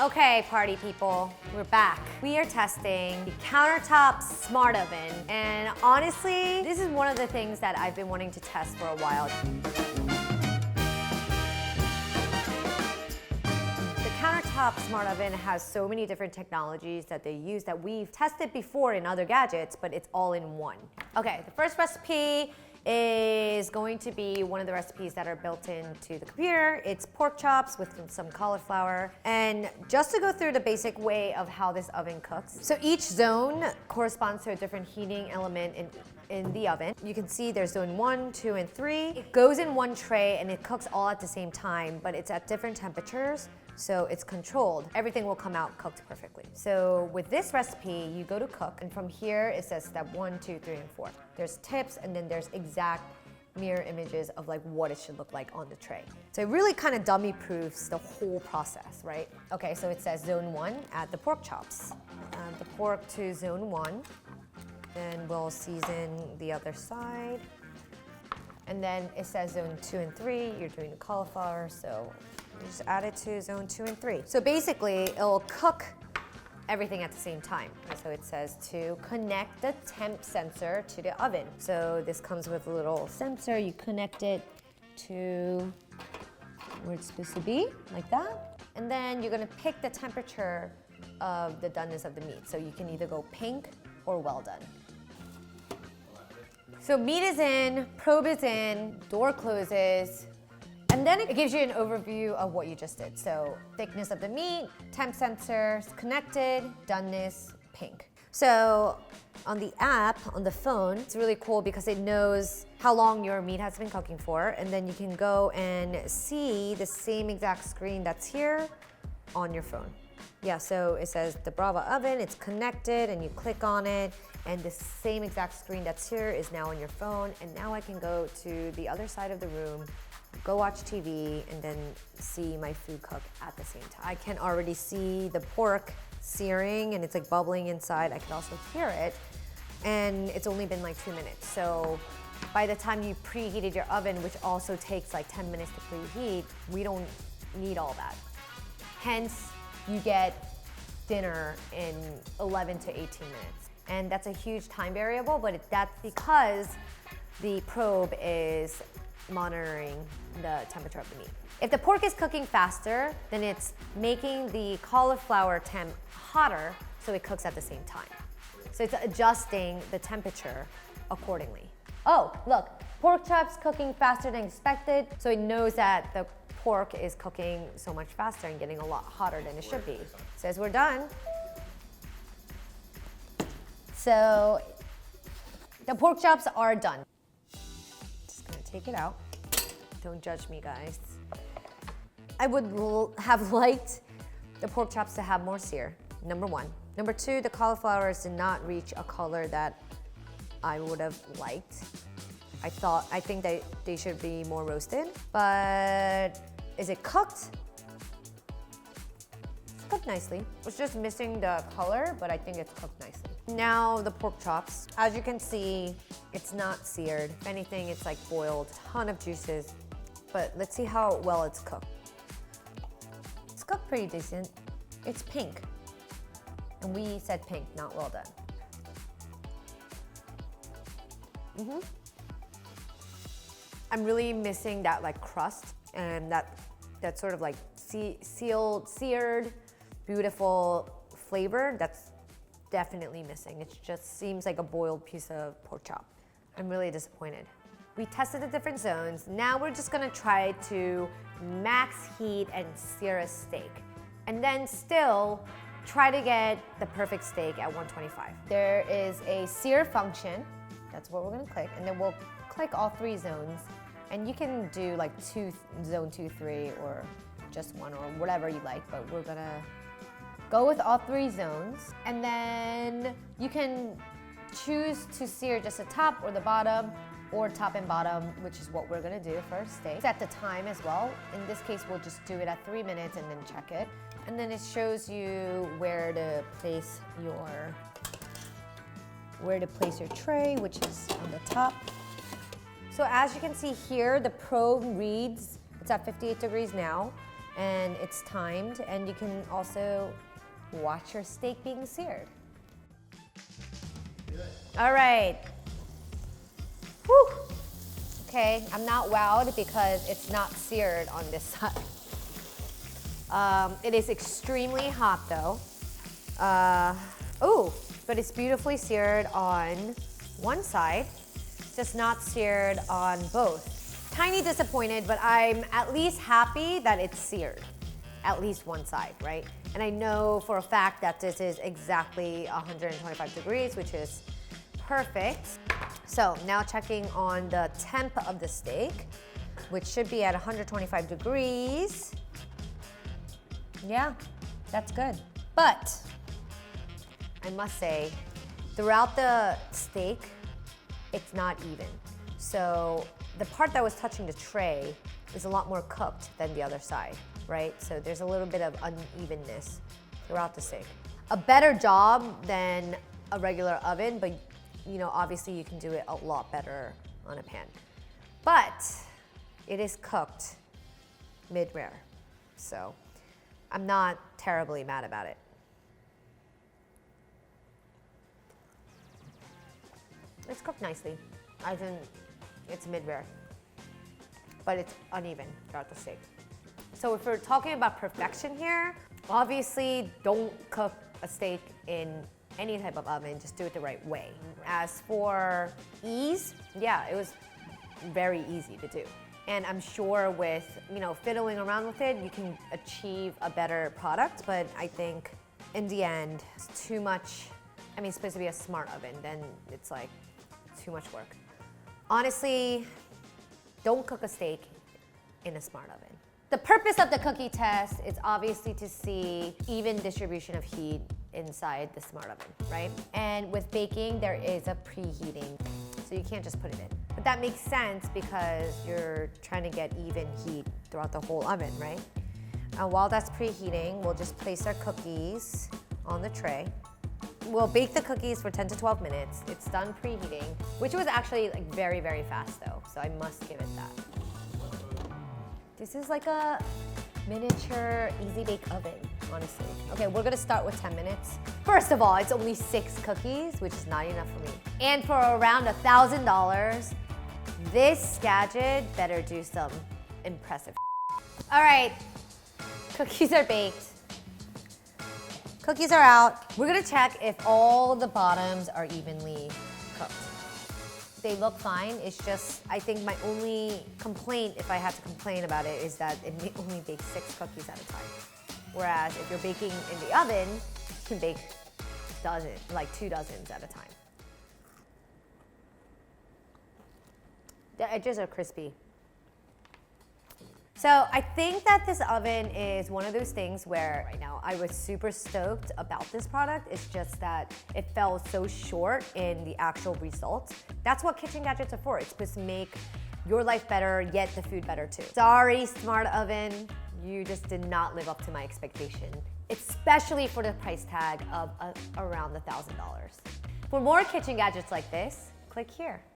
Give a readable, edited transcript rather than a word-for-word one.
Okay, party people, we're back. We are testing the Countertop Smart Oven, and honestly, this is one of the things that I've been wanting to test for a while. The Countertop Smart Oven has so many different technologies that they use that we've tested before in other gadgets, but it's all in one. Okay, the first recipe is going to be one of the recipes that are built into the computer. It's pork chops with some cauliflower. And just to go through the basic way of how this oven cooks. So each zone corresponds to a different heating element in the oven. You can see there's zone 1, 2, and 3. It goes in one tray and it cooks all at the same time, but it's at different temperatures. So it's controlled. Everything will come out cooked perfectly. So with this recipe, you go to cook, and from here it says step 1, 2, 3, and 4. There's tips, and then there's exact mirror images of like what it should look like on the tray. So it really kind of dummy proofs the whole process, right? Okay, so it says zone 1, add the pork chops. Add the pork to zone 1. Then we'll season the other side. And then it says zone 2 and 3, you're doing the cauliflower, so you just add it to zone 2 and 3. So basically, it'll cook everything at the same time. So it says to connect the temp sensor to the oven. So this comes with a little sensor. You connect it to where it's supposed to be, like that. And then you're gonna pick the temperature of the doneness of the meat. So you can either go pink or well done. So meat is in, probe is in, door closes, and then it gives you an overview of what you just did. So thickness of the meat, temp sensors, connected, doneness, pink. So on the app, on the phone, it's really cool because it knows how long your meat has been cooking for, and then you can go and see the same exact screen that's here on your phone. Yeah, so it says the Brava oven, it's connected, and you click on it, and the same exact screen that's here is now on your phone, and now I can go to the other side of the room, go watch TV, and then see my food cook at the same time. I can already see the pork searing, and it's like bubbling inside. I can also hear it, and it's only been like 2 minutes. So by the time you preheated your oven, which also takes like 10 minutes to preheat, we don't need all that. Hence, you get dinner in 11 to 18 minutes. And that's a huge time variable, but that's because the probe is monitoring the temperature of the meat. If the pork is cooking faster, then it's making the cauliflower temp hotter so it cooks at the same time. So it's adjusting the temperature accordingly. Oh, look, pork chops cooking faster than expected, so it knows that the pork is cooking so much faster and getting a lot hotter than it should be. Says we're done. So the pork chops are done. Just gonna take it out. Don't judge me, guys. I would have liked the pork chops to have more sear, number 1. Number 2, the cauliflowers did not reach a color that I would have liked. I think they should be more roasted, but is it cooked? It's cooked nicely. It's just missing the color, but I think it's cooked nicely. Now the pork chops. As you can see, it's not seared. If anything, it's like boiled, ton of juices, but let's see how well it's cooked. It's cooked pretty decent. It's pink, and we said pink, not well done. I'm really missing that like crust and that sort of like seared, beautiful flavor. That's definitely missing. It just seems like a boiled piece of pork chop. I'm really disappointed. We tested the different zones. Now we're just gonna try to max heat and sear a steak, and then still try to get the perfect steak at 125. There is a sear function. That's what we're gonna click, and then we'll click all 3 zones, and you can do like zone 2, 3, or just 1, or whatever you like, but we're gonna go with all 3 zones, and then you can choose to sear just the top or the bottom, or top and bottom, which is what we're gonna do for steak. Set the time as well. In this case, we'll just do it at 3 minutes and then check it. And then it shows you where to place your tray, which is on the top. So as you can see here, the probe reads, it's at 58 degrees now, and it's timed, and you can also watch your steak being seared. All right. Whew. Okay, I'm not wowed because it's not seared on this side. It is extremely hot though. But it's beautifully seared on one side, just not seared on both. Tiny disappointed, but I'm at least happy that it's seared, at least one side, right? And I know for a fact that this is exactly 125 degrees, which is perfect. So now checking on the temp of the steak, which should be at 125 degrees. Yeah, that's good. But I must say, throughout the steak, it's not even. So the part that was touching the tray is a lot more cooked than the other side, right? So there's a little bit of unevenness throughout the steak. A better job than a regular oven, but you know, obviously you can do it a lot better on a pan. But it is cooked mid-rare, so I'm not terribly mad about it. It's cooked nicely. I think it's mid-rare, but it's uneven throughout the steak. So if we're talking about perfection here, obviously don't cook a steak in any type of oven, just do it the right way. As for ease, yeah, it was very easy to do. And I'm sure with, you know, fiddling around with it, you can achieve a better product, but I think in the end, it's too much. I mean, it's supposed to be a smart oven, then it's like too much work. Honestly, don't cook a steak in a smart oven. The purpose of the cookie test is obviously to see even distribution of heat inside the smart oven, right? And with baking, there is a preheating, so you can't just put it in. But that makes sense because you're trying to get even heat throughout the whole oven, right? And while that's preheating, we'll just place our cookies on the tray. We'll bake the cookies for 10 to 12 minutes. It's done preheating, which was actually like very, very fast though, so I must give it that. This is like a miniature easy bake oven, honestly. Okay, we're gonna start with 10 minutes. First of all, it's only 6 cookies, which is not enough for me. And for around $1,000, this gadget better do some impressive. All right, cookies are baked. Cookies are out. We're gonna check if all the bottoms are evenly cooked. They look fine. It's just, I think my only complaint, if I had to complain about it, is that it may only bake 6 cookies at a time. Whereas if you're baking in the oven, you can bake like 2 dozens at a time. The edges are crispy. So I think that this oven is one of those things where right now I was super stoked about this product. It's just that it fell so short in the actual results. That's what kitchen gadgets are for. It's supposed to make your life better, yet the food better too. Sorry, smart oven, you just did not live up to my expectation, especially for the price tag of around $1,000. For more kitchen gadgets like this, click here.